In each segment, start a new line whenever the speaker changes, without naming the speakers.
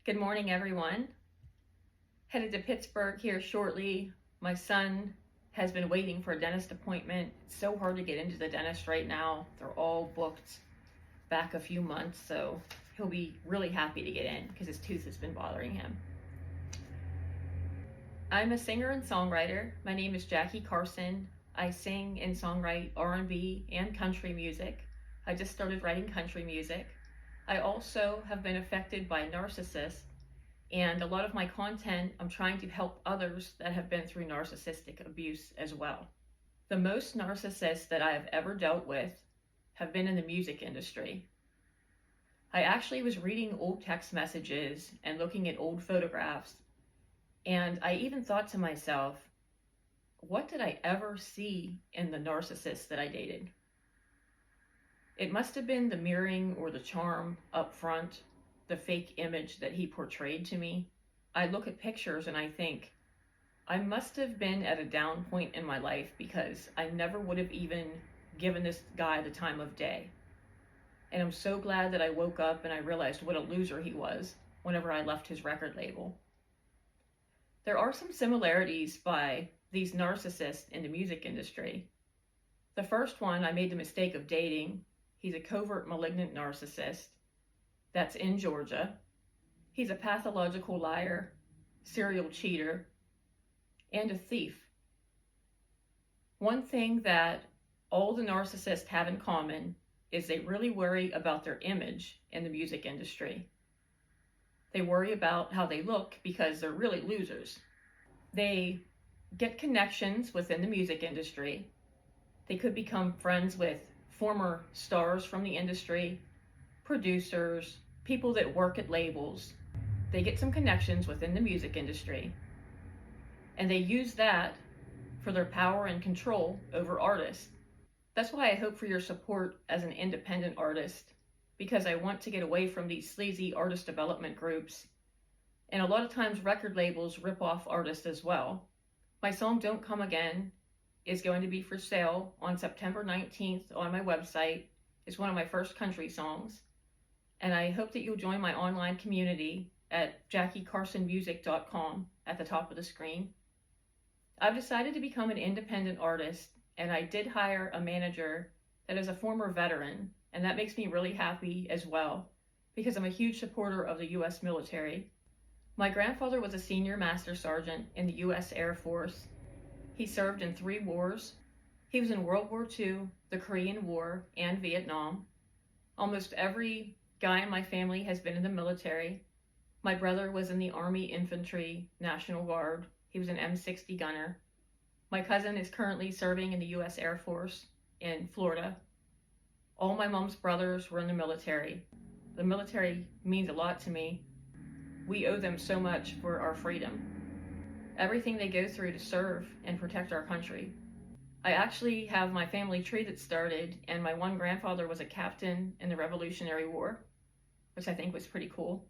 Good morning, everyone. Headed to Pittsburgh here shortly. My son has been waiting for a dentist appointment. It's so hard to get into the dentist right now. They're all booked back a few months, so he'll be really happy to get in because his tooth has been bothering him. I'm a singer and songwriter. My name is Jackie Carson. I sing and songwrite R&B and country music. I just started writing country music. I also have been affected by narcissists, and a lot of my content, I'm trying to help others that have been through narcissistic abuse as well. The most narcissists that I have ever dealt with have been in the music industry. I actually was reading old text messages and looking at old photographs, and I even thought to myself, what did I ever see in the narcissists that I dated? It must have been the mirroring or the charm up front, the fake image that he portrayed to me. I look at pictures and I think, I must have been at a down point in my life because I never would have even given this guy the time of day. And I'm so glad that I woke up and I realized what a loser he was whenever I left his record label. There are some similarities by these narcissists in the music industry. The first one I made the mistake of dating. He's a covert malignant narcissist that's in Georgia. He's a pathological liar, serial cheater, and a thief. One thing that all the narcissists have in common is they really worry about their image in the music industry. They worry about how they look because they're really losers. They get connections within the music industry. They could become friends with former stars from the industry, producers, people that work at labels. They get some connections within the music industry, and they use that for their power and control over artists. That's why I hope for your support as an independent artist, because I want to get away from these sleazy artist development groups. And a lot of times record labels rip off artists as well. My song Don't Come Again is going to be for sale on September 19th on my website. It's one of my first country songs. And I hope that you'll join my online community at JackieCarsonMusic.com at the top of the screen. I've decided to become an independent artist, and I did hire a manager that is a former veteran, and that makes me really happy as well, because I'm a huge supporter of the U.S. military. My grandfather was a senior master sergeant in the U.S. Air Force. He served in 3 wars. He was in World War II, the Korean War, and Vietnam. Almost every guy in my family has been in the military. My brother was in the Army Infantry National Guard. He was an M60 gunner. My cousin is currently serving in the U.S. Air Force in Florida. All my mom's brothers were in the military. The military means a lot to me. We owe them so much for our freedom. Everything they go through to serve and protect our country. I actually have my family tree that started, and my one grandfather was a captain in the Revolutionary War, which I think was pretty cool.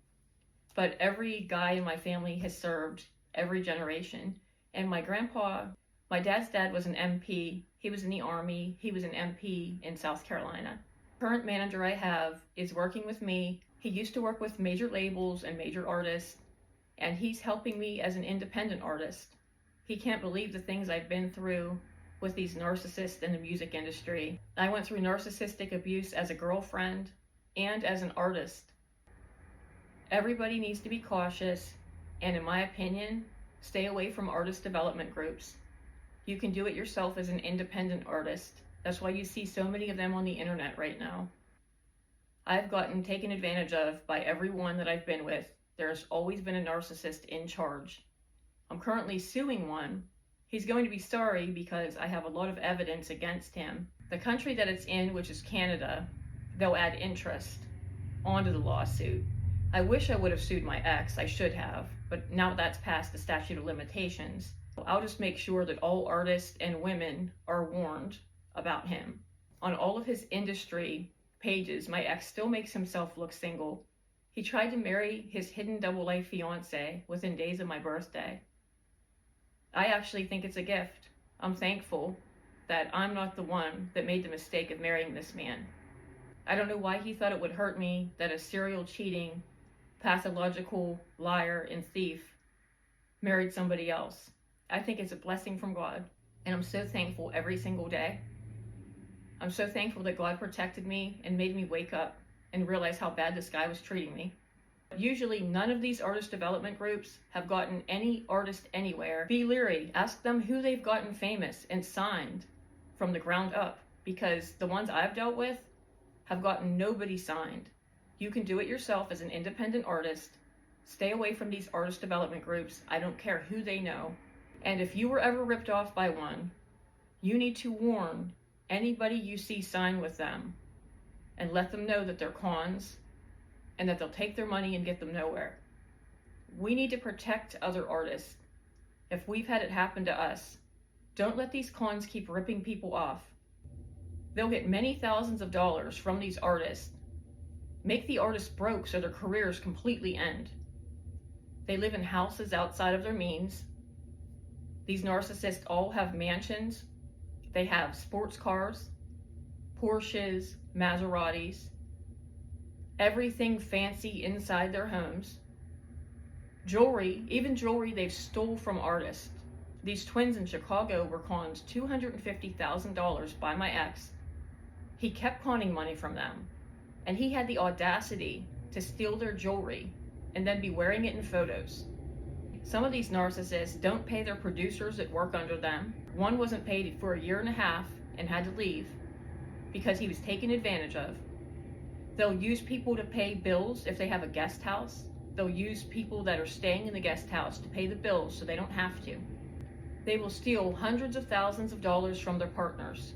But every guy in my family has served, every generation. And my dad's dad was an MP. He was in the Army. He was an MP in South Carolina. Current manager I have is working with me. He used to work with major labels and major artists, and he's helping me as an independent artist. He can't believe the things I've been through with these narcissists in the music industry. I went through narcissistic abuse as a girlfriend and as an artist. Everybody needs to be cautious, and in my opinion, stay away from artist development groups. You can do it yourself as an independent artist. That's why you see so many of them on the internet right now. I've gotten taken advantage of by everyone that I've been with. There's always been a narcissist in charge. I'm currently suing one. He's going to be sorry because I have a lot of evidence against him. The country that it's in, which is Canada, they'll add interest onto the lawsuit. I wish I would have sued my ex. I should have, but now that's past the statute of limitations. I'll just make sure that all artists and women are warned about him. On all of his industry pages, my ex still makes himself look single. He tried to marry his hidden double life fiance within days of my birthday. I actually think it's a gift. I'm thankful that I'm not the one that made the mistake of marrying this man. I don't know why he thought it would hurt me that a serial cheating, pathological liar and thief married somebody else. I think it's a blessing from God, and I'm so thankful every single day. I'm so thankful that God protected me and made me wake up and realize how bad this guy was treating me. Usually none of these artist development groups have gotten any artist anywhere. Be leery. Ask them who they've gotten famous and signed from the ground up, because the ones I've dealt with have gotten nobody signed. You can do it yourself as an independent artist. Stay away from these artist development groups. I don't care who they know. And if you were ever ripped off by one, you need to warn anybody you see sign with them and let them know that they're cons and that they'll take their money and get them nowhere. We need to protect other artists. If we've had it happen to us, don't let these cons keep ripping people off. They'll get many thousands of dollars from these artists, make the artists broke so their careers completely end. They live in houses outside of their means. These narcissists all have mansions. They have sports cars, Porsches, Maseratis, everything fancy inside their homes. Jewelry, even jewelry they've stole from artists. These twins in Chicago were conned $250,000 by my ex. He kept conning money from them, and he had the audacity to steal their jewelry and then be wearing it in photos. Some of these narcissists don't pay their producers that work under them. One wasn't paid for 1.5 years and had to leave because he was taken advantage of. They'll use people to pay bills if they have a guest house. They'll use people that are staying in the guest house to pay the bills so they don't have to. They will steal hundreds of thousands of dollars from their partners.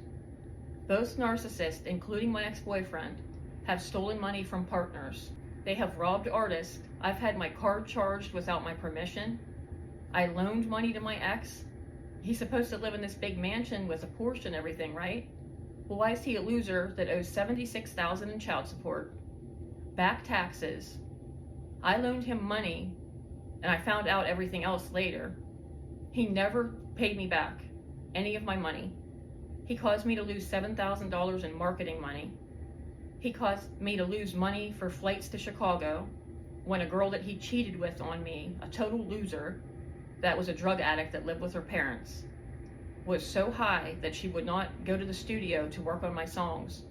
Both narcissists, including my ex-boyfriend, have stolen money from partners. They have robbed artists. I've had my card charged without my permission. I loaned money to my ex. He's supposed to live in this big mansion with a Porsche and everything, right? Well, why is he a loser that owes $76,000 in child support, back taxes? I loaned him money, and I found out everything else later. He never paid me back any of my money. He caused me to lose $7,000 in marketing money. He caused me to lose money for flights to Chicago when a girl that he cheated with on me, a total loser, that was a drug addict that lived with her parents, was so high that she would not go to the studio to work on my songs,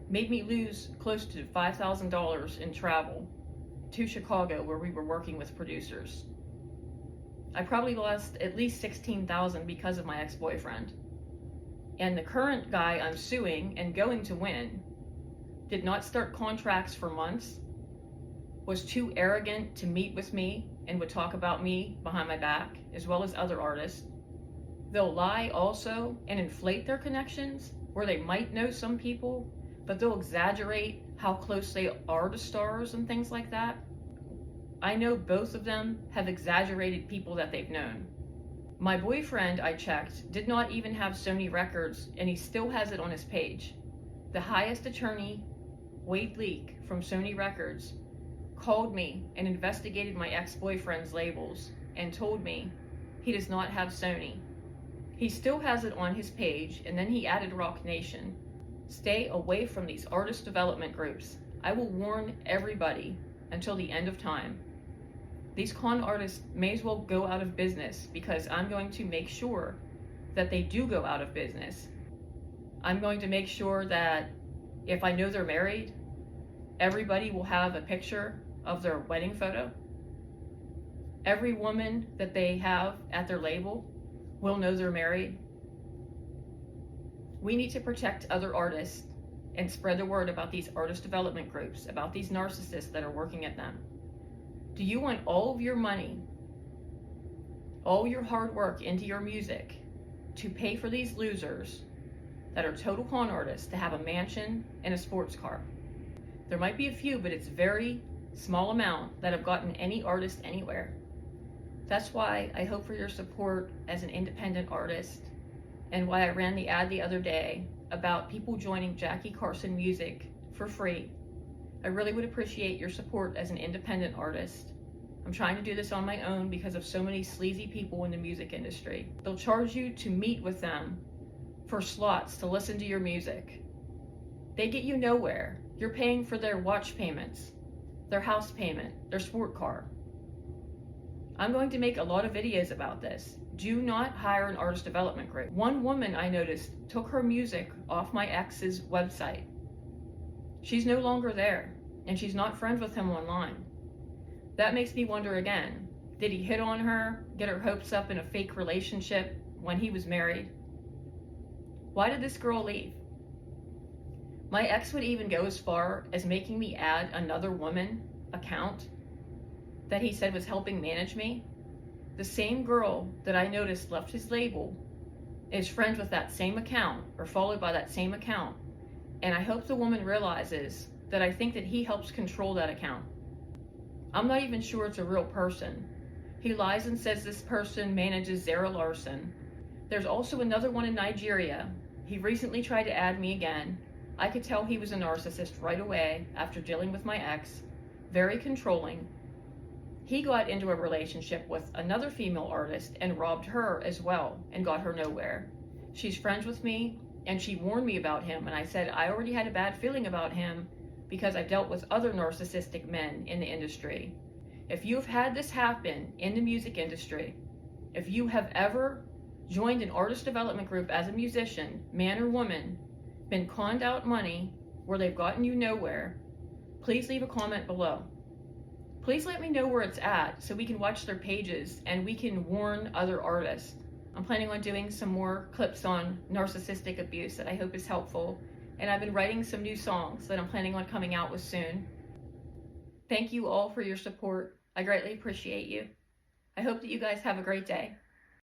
made me lose close to $5,000 in travel to Chicago where we were working with producers. I probably lost at least $16,000 because of my ex-boyfriend. And the current guy I'm suing and going to win did not start contracts for months, was too arrogant to meet with me and would talk about me behind my back, as well as other artists. They'll lie also and inflate their connections where they might know some people, but they'll exaggerate how close they are to stars and things like that. I know both of them have exaggerated people that they've known. My boyfriend, I checked, did not even have Sony Records, and he still has it on his page. The highest attorney, Wade Leak from Sony Records, called me and investigated my ex-boyfriend's labels and told me he does not have Sony. He still has it on his page, and then he added Rock Nation. Stay away from these artist development groups. I will warn everybody until the end of time. These con artists may as well go out of business, because I'm going to make sure that they do go out of business. I'm going to make sure that if I know they're married, everybody will have a picture of their wedding photo. Every woman that they have at their label will know they're married. We need to protect other artists and spread the word about these artist development groups, about these narcissists that are working at them. Do you want all of your money, all your hard work into your music to pay for these losers that are total con artists to have a mansion and a sports car? There might be a few, but it's very small amount that have gotten any artist anywhere. That's why I hope for your support as an independent artist, and why I ran the ad the other day about people joining Jackie Carson Music for free. I really would appreciate your support as an independent artist. I'm trying to do this on my own because of so many sleazy people in the music industry. They'll charge you to meet with them for slots to listen to your music. They get you nowhere. You're paying for their watch payments. their house payment, their sport car. I'm going to make a lot of videos about this. Do not hire an artist development group. One woman I noticed took her music off my ex's website. She's no longer there, and she's not friends with him online. That makes me wonder again, did he hit on her, get her hopes up in a fake relationship when he was married? Why did this girl leave? My ex would even go as far as making me add another woman account that he said was helping manage me. The same girl that I noticed left his label is friends with that same account or followed by that same account. And I hope the woman realizes that I think that he helps control that account. I'm not even sure it's a real person. He lies and says this person manages Zara Larson. There's also another one in Nigeria. He recently tried to add me again. I could tell he was a narcissist right away after dealing with my ex. Very controlling. He got into a relationship with another female artist and robbed her as well and got her nowhere. She's friends with me and she warned me about him, and I said I already had a bad feeling about him because I've dealt with other narcissistic men in the industry. If you've had this happen in the music industry, if you have ever joined an artist development group as a musician, man or woman, been conned out money where they've gotten you nowhere, please leave a comment below. Please let me know where it's at so we can watch their pages and we can warn other artists. I'm planning on doing some more clips on narcissistic abuse that I hope is helpful. And I've been writing some new songs that I'm planning on coming out with soon. Thank you all for your support. I greatly appreciate you. I hope that you guys have a great day.